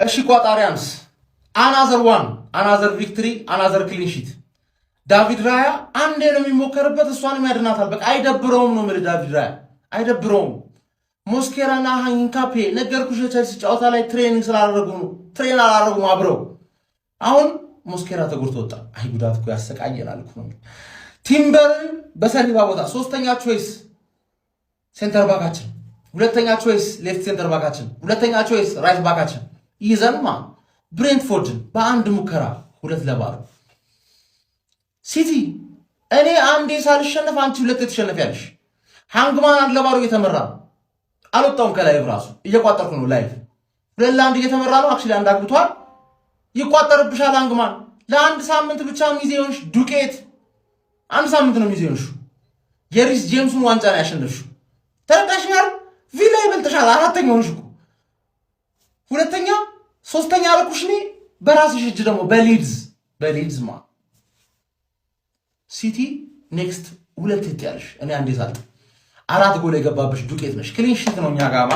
እሺ ቋጣሪያንስ another victory another clean sheet ዳቪድ ራያ አንዴ ነው የሚሞከርበት እሷንም ያድናታል በቃ አይደብረውም ነው ማለት ዳቪድ ራያ አይደብረውም ሞስኬራና ሃንካፔ ነገርኩሽ ቸልሲ ጨዋታ ላይ ትሬኒንግ ስላደረጉ ነው ትሬን አላደረጉም አብረው አሁን ሞስኬራ ተጎድቶ ወጣ አይ ጉዳት እኮ ያሰቃየናል እኮ ነው ቲምበር በሰሊባ ቦታ ሶስተኛ ቾይስ ሴንተር ባካችን ሁለተኛ ቾይስ ሌፍት ሴንተር ባካችን ሁለተኛ ቾይስ ራይት ባካችን ይዘንማ ብሬንትፎርድን በአንድ ሙከራ 2-0 ሲቲ እኔ አንዴ ሳልሸነፍ አንቺ ሁለት ተሸነፊያለሽ ሃንግማን 1-0 እየተመራ አልወጣውም ከላይ ራሱ እየቋጠርኩ ነው ላይቭ 2-1 እየተመራ ነው አክቹሊ አንድ አግብቷል ይቋጠርብሻል ሃንግማን ለአንድ ሳምንት ብቻ ሚዜውንሽ ዱቄት አንድ ሳምንት ነው ሚዜውንሽ የሪስ ጄምስን ዋንጫ ነው ያሸነፍሽው ተረዳሽኛል ቪላ ይበልጥሻል አራተኛው ነሽ እኮ ሁለተኛ ሶስተኛ አልኩሽኒ በራስሽ እጅ ደግሞ በሊድዝ ማ ሲቲ ኔክስት ሁለት ትያለሽ እኔ አንዴ ሳል አራት ጎል የገባብሽ ዱቄት ነሽ ክሊን ሺት ነው ኛጋማ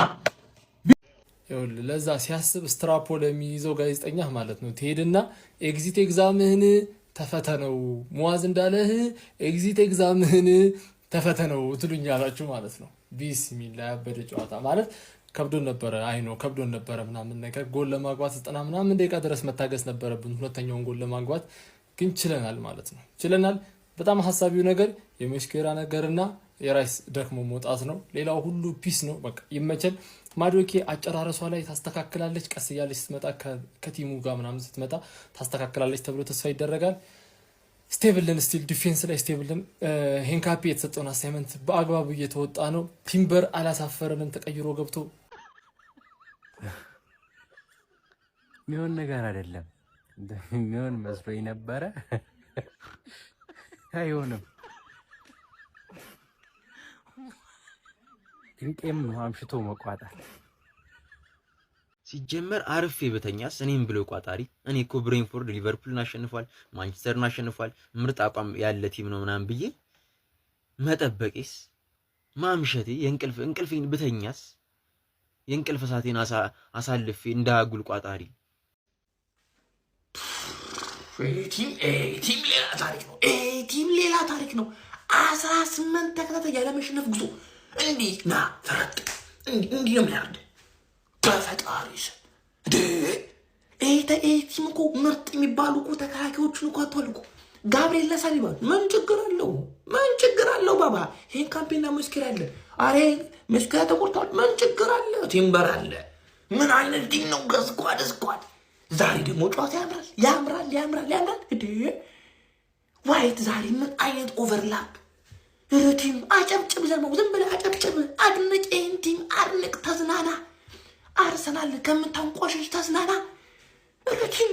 ይሁን ለዛ ሲያስብ ስትራፖ ለሚይዘው ጋዜጠኛ ማለት ነው ትሄድና ኤግዚት ኤግዛምህን ተፈተነው ሙአዝ እንዳለህ ኤግዚት ኤግዛምህን ተፈተነው ትሉኛላችሁ ማለት ነው ቢስሚላህ ያበደ ጨዋታ ማለት ከብዶን ነበር አይኖ ከብዶን ነበር ምናምን ነገር ጎል ለማግባት 90 ምናምን ደቂቃ ድረስ መታገስ ነበረብን ሁለተኛውን ጎል ለማግባት ግን ችለናል ማለት ነው ችለናል በጣም ሐሳቢው ነገር የመስከራ ነገርና የራይስ ደክሞ መውጣት ነው ሌላው ሁሉ ፒስ ነው በቃ ይመቸል ማዶኬ አጨራረሷ ላይ ታስተካክላለች ቀስ ያለች ስትመጣ ከቲሙ ጋር ምናምን ስትመጣ ታስተካክላለች ተብሎ ተስፋ ይደረጋል ስቴብልን ስቲል ዲፌንስ ላይ ስቴብልን ሄንካፒ የተሰጠውን አሳይመንት በአግባቡ እየተወጣ ነው ቲምበር አላሳፈረንም ተቀይሮ ገብቶ ሚሆን ነገር አይደለም ሚሆን መስሎኝ ነበር አይሆንም ድንቄም አምሽቶ መቋጣት ሲጀመር አርፌ በተኛስ እኔም ብሎ ቋጣሪ እኔ እኮ ብሬንፎርድ ሊቨርፑልን አሸንፏል ማንቸስተርን አሸንፏል ምርጥ አቋም ያለ ቲም ነው ምናምን ብዬ መጠበቄስ ማምሸቴ እንቅልፌን ብተኛስ የእንቅልፍ ሰዓቴን አሳልፌ እንዳጉል ቋጣሪ ቲም ሌላ ታሪክ ነው 18 ተከታታይ ያለ መሸነፍ ጉዞ እንዲህ ና ፈረጥ እንዲህ ነው የሚያርድ በፈጣሪሽ ቲም እኮ ምርጥ የሚባሉ እኮ ተከላካዮቹን እኮ አቷልቁ ጋብሪኤል ሳሊባ ምን ችግር አለው ባባ ይሄን ካምፔና መስኪራ አለ አሬ መስኪራ ተቆርጧል ምን ችግር አለ ቲምበር አለ ምን አይነት ቲም ነው ስኳድ ዛሬ ደግሞ ጨዋታ ያምራል ዋይት ዛሬ ምን አይነት ኦቨርላፕ ቲም አጨብጭብ ዘርመው ዝም ብለህ አጨብጭብ አድንቅ ይሄን ቲም አድንቅ ተዝናና አርሰናል ከምታንቆሽሽ ተዝናና ቲም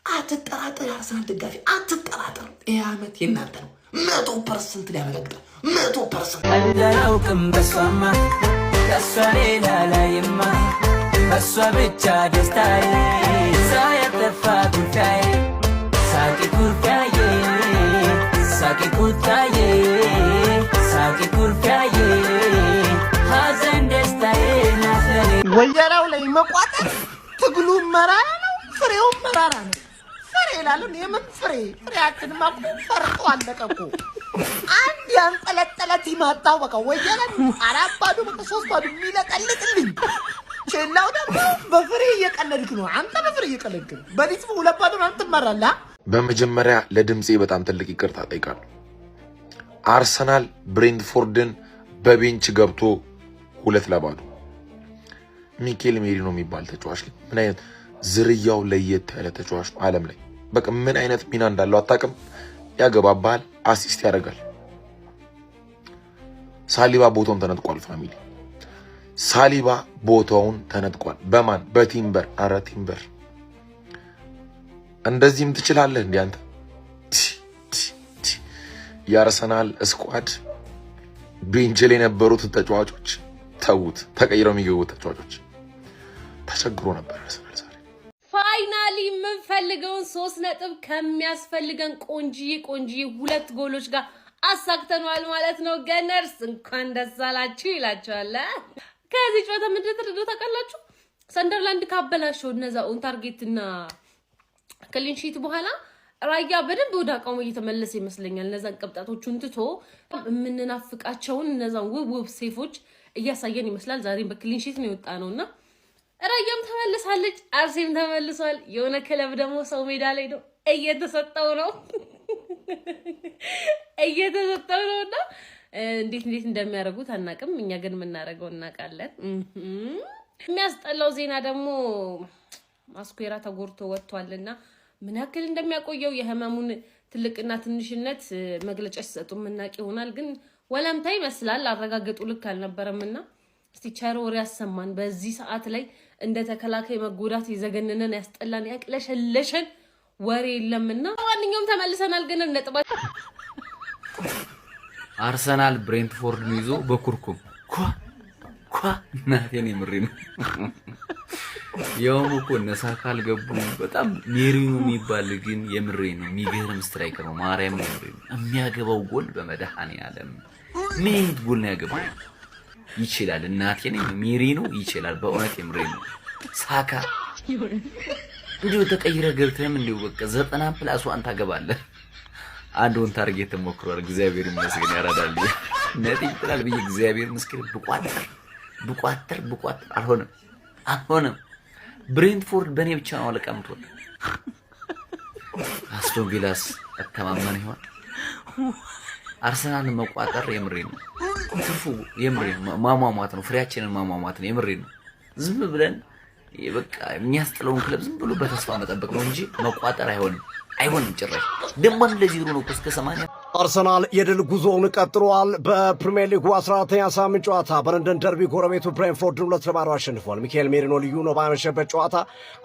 አትጠራጠር አርሰናል ደጋፊ አትጠራጠር ይሄ ዓመት የእናንተ ነው 100% ሊያመለክተው 100% አላውቅም በሷማ ከሷ ሌላ ላይማ በሷ ብቻ ደስታዬ ሳያጠፋ ጉዳዬ ሳቂ ኩርታዬ ሀዘን ደስታዬ ናፍለኔ ወየራው ላይ መቋጠር ትግሉ መራራ ነው ፍሬው መራራ ነው ፍሬ ይላሉ የምን ፍሬያችን ማቁ ፈርጦ አለቀቁ አንድ ያንጠለጠለ ቲማጣው በቃ ወየራ አራባዱ በቃ ሶስት ባዱ የሚለቀልቅልኝ ቼላው ደግሞ በፍሬ እየቀለድክ ነው አንተ በፍሬ እየቀለድክ ነው በሊትፉ ሁለት ባዱ አንተ ትመራለህ በመጀመሪያ ለድምጼ በጣም ትልቅ ይቅርታ ጠይቃለሁ አርሰናል ብሬንትፎርድን በቤንች ገብቶ 2-0 ሚኬል ሜሪኖ የሚባል ተጫዋች ምን አይነት ዝርያው ለየት ያለ ተጫዋች ነው ዓለም ላይ በቃ ምን አይነት ሚና እንዳለው አጣቀም ያገባባል አሲስት ያደርጋል ሳሊባ ቦታውን ተነጥቋል ፋሚሊ ሳሊባ ቦታውን ተነጥቋል በማን በቲምበር አረ ቲምበር እንደዚህም ትችላለህ እንዴ አንተ የአርሰናል ስኳድ ቤንች ላይ የነበሩት ተጫዋቾች ተውት ተቀይረው የሚገቡት ተጫዋቾች ተቸግሮ ነበር አርሰናል ዛሬ ፋይናሊ ምን ፈልገውን 3 ነጥብ ከሚያስፈልገን ቆንጂ ሁለት ጎሎች ጋር አሳክተናል ማለት ነው ገነርስ እንኳን ደስ አላችሁ ይላችኋል ከዚህ ጨዋታ ምንድን ተደረገ ታውቃላችሁ ሰንደርላንድ ካበላሸው እነዛ ኦን ታርጌት እና ክሊን ሺት በኋላ ራያ በደንብ ወደ አቋሙ እየተመለሰ ይመስለኛል። እነዛን ቅብጣቶቹን ትቶ የምንናፍቃቸውን እነዛን ውብ ሴፎች እያሳየን ይመስላል። ዛሬም በክሊን ሺት ነው የወጣ ነውና ራያም ተመልሳለች፣ አርሴም ተመልሷል። የሆነ ክለብ ደግሞ ሰው ሜዳ ላይ ነው እየተሰጠው ነውና እንዴት እንደሚያደርጉት አናቅም። እኛ ግን የምናደርገው እናውቃለን። የሚያስጠላው ዜና ደግሞ ማስኩዌራ ተጎድቶ ወጥቷልና ምን ያክል እንደሚያቆየው የህመሙን ትልቅና ትንሽነት መግለጫ ሲሰጡ የምናውቅ ይሆናል። ግን ወለምታ ይመስላል፣ አረጋገጡ ልክ አልነበረምና እስቲ ቸር ወሬ ያሰማን። በዚህ ሰዓት ላይ እንደ ተከላካይ መጎዳት የዘገነነን ያስጠላን ያቅለሸለሸን ወሬ የለምና ማንኛውም ተመልሰናል። ግን ነጥባ አርሰናል ብሬንትፎርድን ይዞ በኩርኩም ኳ እናቴን የምሬ ነው። ያውም እኮ ነሳካ አልገቡ። በጣም ሜሪኖ የሚባል ግን የምሬ ነው የሚገርም ስትራይከር ነው። ማርያም ነው የሚያገባው ጎል በመድኃኔዓለም ምን ጎል ነው ያገባው? ይችላል እናቴን ሜሪኖ ይችላል። በእውነት የምሬ ነው። ሳካ እንዲሁ ተቀይረ ገብተህም እንዲሁ በቃ 90+1 ታገባለህ። አንዱን ታርጌት ተሞክሯል። እግዚአብሔር ይመስገን ያራዳል ነጥብ ይጥላል ብዬ እግዚአብሔር ምስክር ብቋጥር አልሆነም። ብሬንትፎርድ በኔ ብቻ ነው አለቀምቶት። አስቶን ቪላስ አተማመን ይሆን? አርሰናል መቋጠር የምሬ ነው። ትርፉ የምሬ ነው። ማሟሟት ነው። ፍሬያችንን ማሟሟት ነው። የምሬ ነው። ዝም ብለን በቃ የሚያስጥለውን ክለብ ዝም ብሎ በተስፋ መጠበቅ ነው እንጂ መቋጠር አይሆንም ጭራሽ። ደግሞ እንደዚህ ነው እስከ 80 አርሰናል የድል ጉዞውን ቀጥሏል። በፕሪሚየር ሊጉ 14ኛ ሳምንት ጨዋታ በለንደን ደርቢ ጎረቤቱ ብሬንትፎርድን 2-0 አሸንፏል። ሚካኤል ሜሪኖ ልዩ ነው ባመሸበት ጨዋታ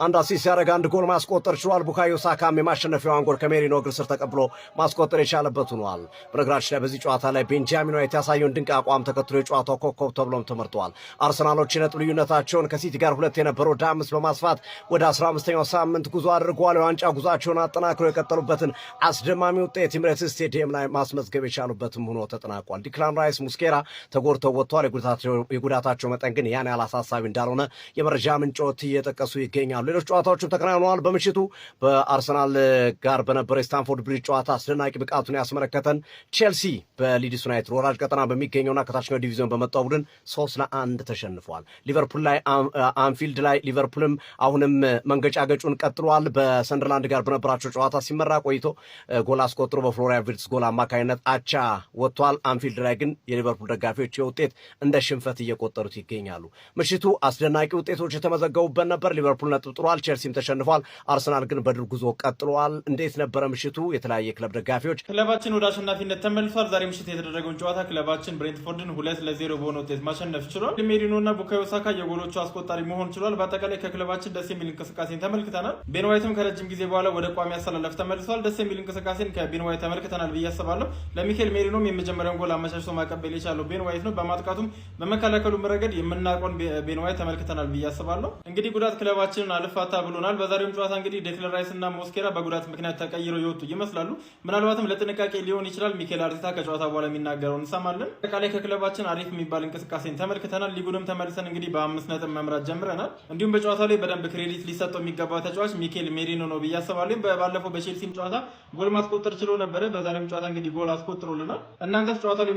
አንድ አሲስት ያደረገ አንድ ጎል ማስቆጠር ችሏል። ቡካዮ ሳካም የማሸነፊያውን ጎል ከሜሪኖ እግር ስር ተቀብሎ ማስቆጠር የቻለበት ሆኗል። በነገራችን ላይ በዚህ ጨዋታ ላይ ቤንጃሚን ዋይት ያሳየውን ድንቅ አቋም ተከትሎ የጨዋታው ኮከብ ተብሎም ተመርጧል። አርሰናሎች የነጥብ ልዩነታቸውን ከሲቲ ጋር 2 የነበረው ወደ 5 በማስፋት ወደ 15ኛው ሳምንት ጉዞ አድርገዋል። የዋንጫ ጉዟቸውን አጠናክረው የቀጠሉበትን አስደማሚ ውጤት ኤምሬትስ ስቴዲየም ላይ ማስመዝገብ የቻሉበትም ሆኖ ተጠናቋል። ዲክላን ራይስ፣ ሙስኬራ ተጎድተው ወጥተዋል። የጉዳታቸው መጠን ግን ያን ያህል አሳሳቢ እንዳልሆነ የመረጃ ምንጮች እየጠቀሱ ይገኛሉ። ሌሎች ጨዋታዎችም ተከናውነዋል። በምሽቱ በአርሰናል ጋር በነበረው የስታንፎርድ ብሪጅ ጨዋታ አስደናቂ ብቃቱን ያስመለከተን ቼልሲ በሊድስ ዩናይትድ ወራጅ ቀጠና በሚገኘውና ከታችኛው ዲቪዚዮን በመጣው ቡድን 3-1 ተሸንፏል። ሊቨርፑል ላይ አንፊልድ ላይ ሊቨርፑልም አሁንም መንገጫገጩን ቀጥሏል። በሰንደርላንድ ጋር በነበራቸው ጨዋታ ሲመራ ቆይቶ ጎል አስቆጥሮ በፍሎሪያን ቪርትስ ጎል አማካይነት አቻ ወጥቷል። አንፊልድ ላይ ግን የሊቨርፑል ደጋፊዎች የውጤት እንደ ሽንፈት እየቆጠሩት ይገኛሉ። ምሽቱ አስደናቂ ውጤቶች የተመዘገቡበት ነበር። ሊቨርፑል ነጥብ ጥሏል፣ ቼልሲም ተሸንፏል። አርሰናል ግን በድል ጉዞ ቀጥሏል። እንዴት ነበረ ምሽቱ? የተለያየ ክለብ ደጋፊዎች ክለባችን ወደ አሸናፊነት ተመልሷል። ዛሬ ምሽት የተደረገውን ጨዋታ ክለባችን ብሬንትፎርድን 2-0 በሆነ ውጤት ማሸነፍ ችሏል። ሜሪኖ እና ቡካዮ ሳካ የጎሎቹ አስቆጣሪ መሆን ችሏል። በአጠቃላይ ከክለባችን ደስ የሚል እንቅስቃሴን ተመልክተናል። ቤን ዋይትም ከረጅም ጊዜ በኋላ ወደ ቋሚ አሰላለፍ ተመልሷል። ደስ የሚል እንቅስቃሴን ከቤን ዋይት ተመልክተናል ብዬ አስባለሁ። ለሚካኤል ሜሪኖም የመጀመሪያውን ጎል አመቻችቶ ማቀበል የቻለው ቤን ዋይት ነው። በማጥቃቱም በመከላከሉም ረገድ የምናውቀውን ቤን ዋይት ተመልክተናል ብዬ አስባለሁ። እንግዲህ ጉዳት ክለባችንን አልፋታ ብሎናል። በዛሬውም ጨዋታ እንግዲህ ዴክለን ራይስ እና ሞስኬራ በጉዳት ምክንያት ተቀይረው የወጡ ይመስላሉ። ምናልባትም ለጥንቃቄ ሊሆን ይችላል። ሚካኤል አርቴታ ከጨዋታ በኋላ የሚናገረውን እንሰማለን። አጠቃላይ ከክለባችን አሪፍ የሚባል እንቅስቃሴን ተመልክተናል። ሊጉንም ተመልሰን እንግዲህ በ5 ነጥብ መምራት ጀምረናል። እንዲሁም በጨዋታው ላይ በደንብ ክሬዲት ሊሰጠው የሚገባ ተጫዋች ሚካኤል ሜሪኖ ነው ብዬ አስባለሁ። ባለፈው በቼልሲም ጨዋታ ጎል ማስቆጠር ችሎ ነበረ። በዛሬም ጨዋታ እንግዲህ ጎል አስቆጥሮልናል። እናንተስ ጨዋታ ላይ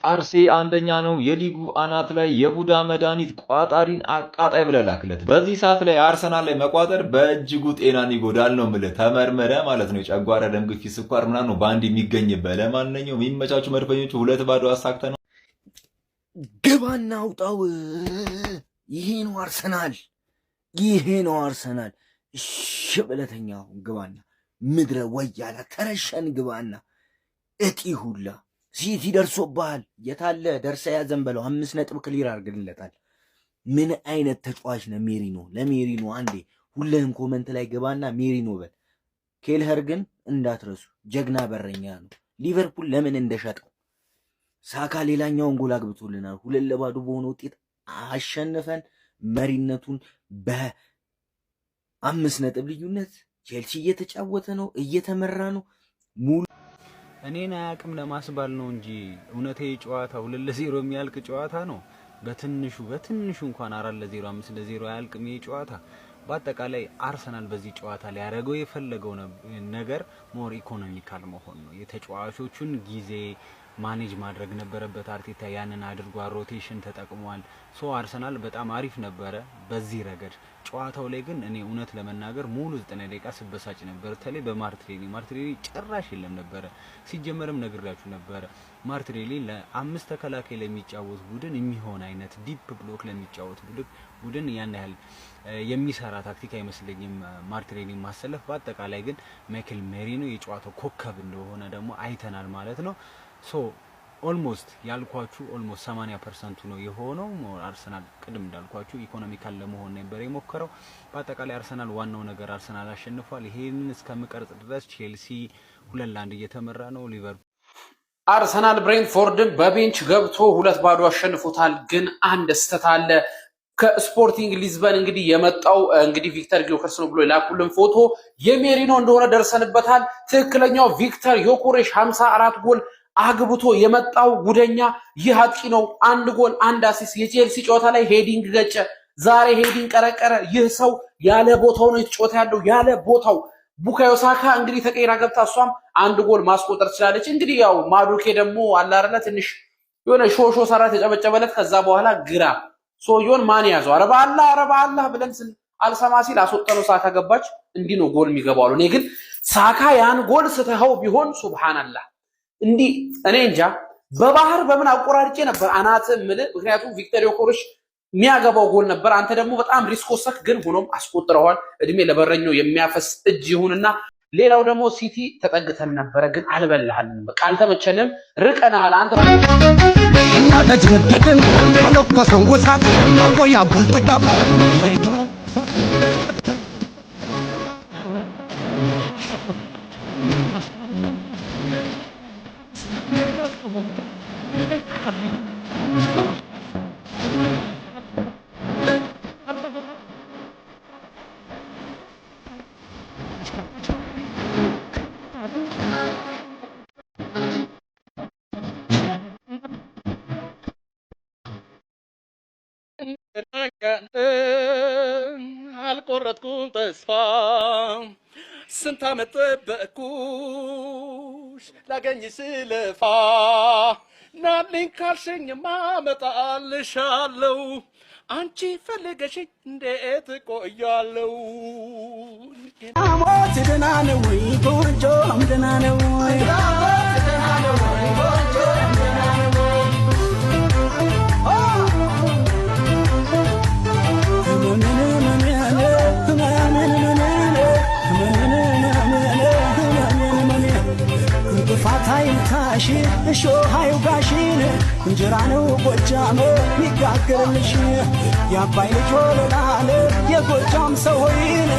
አርሴ አንደኛ ነው። የሊጉ አናት ላይ የቡዳ መድኃኒት ቋጣሪን አቃጣይ ብለህ ላክለት። በዚህ ሰዓት ላይ አርሰናል ላይ መቋጠር በእጅጉ ጤናን ይጎዳል ነው የምልህ። ተመርመረ ማለት ነው። የጨጓራ ደም ግፊት፣ ስኳር ምናምን ነው በአንድ የሚገኝበት። ለማንኛውም የሚመቻቹ መድፈኞቹ 2-0 አሳክተ ነው ግባና አውጣው። ይሄ ነው አርሰናል፣ ይሄ ነው አርሰናል። እሺ ብለተኛው ግባና ምድረ ወያላ ተረሸን ግባና እጢ ሁላ ሲቲ ደርሶብሃል። የታለ ደርሰ ያዘን በለው። 5 ነጥብ ክሊር አድርግልለታል። ምን አይነት ተጫዋች ነው ሜሪኖ? ለሜሪኖ አንዴ ሁሌም ኮመንት ላይ ገባና ሜሪኖ በል። ኬልኸር ግን እንዳትረሱ ጀግና በረኛ ነው። ሊቨርፑል ለምን እንደሸጠው ሳካ ሌላኛውን ጎል አግብቶልናል። 2-0 በሆነ ውጤት አሸንፈን መሪነቱን በ5 ነጥብ ልዩነት ቼልሲ እየተጫወተ ነው፣ እየተመራ ነው። ሙሉ እኔን አያውቅም ለማስባል ነው እንጂ እውነቴ ጨዋታ 2-0 የሚያልቅ ጨዋታ ነው። በትንሹ እንኳን 4-0 5-0 አያልቅም ይሄ ጨዋታ። በአጠቃላይ አርሰናል በዚህ ጨዋታ ላይ ያደረገው የፈለገው ነገር ሞር ኢኮኖሚካል መሆን ነው። የተጫዋቾቹን ጊዜ ማኔጅ ማድረግ ነበረበት። አርቴታ ያንን አድርጓል። ሮቴሽን ተጠቅሟል። ሶ አርሰናል በጣም አሪፍ ነበረ በዚህ ረገድ። ጨዋታው ላይ ግን እኔ እውነት ለመናገር ሙሉ 90 ደቂቃ ስበሳጭ ነበር። ተለይ በማርቲኔሊ ጭራሽ የለም ነበረ። ሲጀመርም ነግራችሁ ነበረ ማርቲኔሊ ለ5 ተከላካይ ለሚጫወት ቡድን የሚሆን አይነት ዲፕ ብሎክ ለሚጫወት ቡድን ያን ያህል የሚሰራ ታክቲክ አይመስለኝም ማርቲኔሊ ማሰለፍ። በአጠቃላይ ግን ማይክል ሜሪኖ የጨዋታው ኮከብ እንደሆነ ደግሞ አይተናል ማለት ነው። ሶ ኦልሞስት ያልኳችሁ ኦልሞስት 80% ነው የሆነው። አርሰናል ቅድም እንዳልኳችሁ ኢኮኖሚካል ለመሆን ነበር የሞከረው። በአጠቃላይ አርሰናል ዋናው ነገር አርሰናል አሸንፏል። ይሄንን እስከምቀርጽ ድረስ ቼልሲ 2-1 እየተመራ ነው። ሊቨርፑል አርሰናል ብሬንትፎርድን በቤንች ገብቶ 2-0 አሸንፎታል። ግን አንድ ስህተት አለ። ከስፖርቲንግ ሊዝበን እንግዲህ የመጣው እንግዲህ ቪክተር ጊዮከርስ ነው ብሎ የላኩልን ፎቶ የሜሪኖ እንደሆነ ደርሰንበታል። ትክክለኛው ቪክተር ዮኮሬሽ 54 ጎል አግብቶ የመጣው ጉደኛ ይህ አጥቂ ነው። 1 ጎል 1 አሲስት። የቼልሲ ጨዋታ ላይ ሄዲንግ ገጨ፣ ዛሬ ሄዲንግ ቀረቀረ። ይህ ሰው ያለ ቦታው ነው የተጫወተ ያለው፣ ያለ ቦታው። ቡካዮ ሳካ እንግዲህ ተቀይራ ገብታ እሷም 1 ጎል ማስቆጠር ትችላለች። እንግዲህ ያው ማዱኬ ደግሞ አላረለ ትንሽ የሆነ ሾሾ ሰራ ተጨበጨበለት። ከዛ በኋላ ግራ ሶዮን ማን ያዘው? አረባ አላህ ብለን አልሰማ ሲል አስወጣነው። ሳካ ገባች። እንዲህ ነው ጎል የሚገባው። እኔ ግን ሳካ ያን ጎል ስተኸው ቢሆን ሱብሃንአላህ እንዲህ እኔ እንጃ በባህር በምን አቆራርጬ ነበር አናት ምል። ምክንያቱም ቪክተር ዮኮሬሽ የሚያገባው ጎል ነበር። አንተ ደግሞ በጣም ሪስክ ወሰክ፣ ግን ሆኖም አስቆጥረዋል። እድሜ ለበረኛው የሚያፈስ እጅ ይሁንና ሌላው ደግሞ ሲቲ ተጠግተን ነበረ፣ ግን አልበላህልንም። በቃ አልተመቸንም፣ ርቀናል። አንተ አልቆረጥኩም ተስፋ ስንት ዓመት ጠበቅኩሽ ላገኝ ስለፋ ናልኝ ካልሽኝማ እመጣልሻለሁ አንቺ ፈልገሽኝ እንዴት እቆያለሁ። ሞት ደህና ነው ወይ ጎጆ ደህና ነው ወይ ፋታይ ታሽ ሾሃዩ ጋሽን እንጀራ ነው ጎጃም ይጋገርልሽ የአባይ ልጅ ወለላለ የጎጃም ሰው ሆይን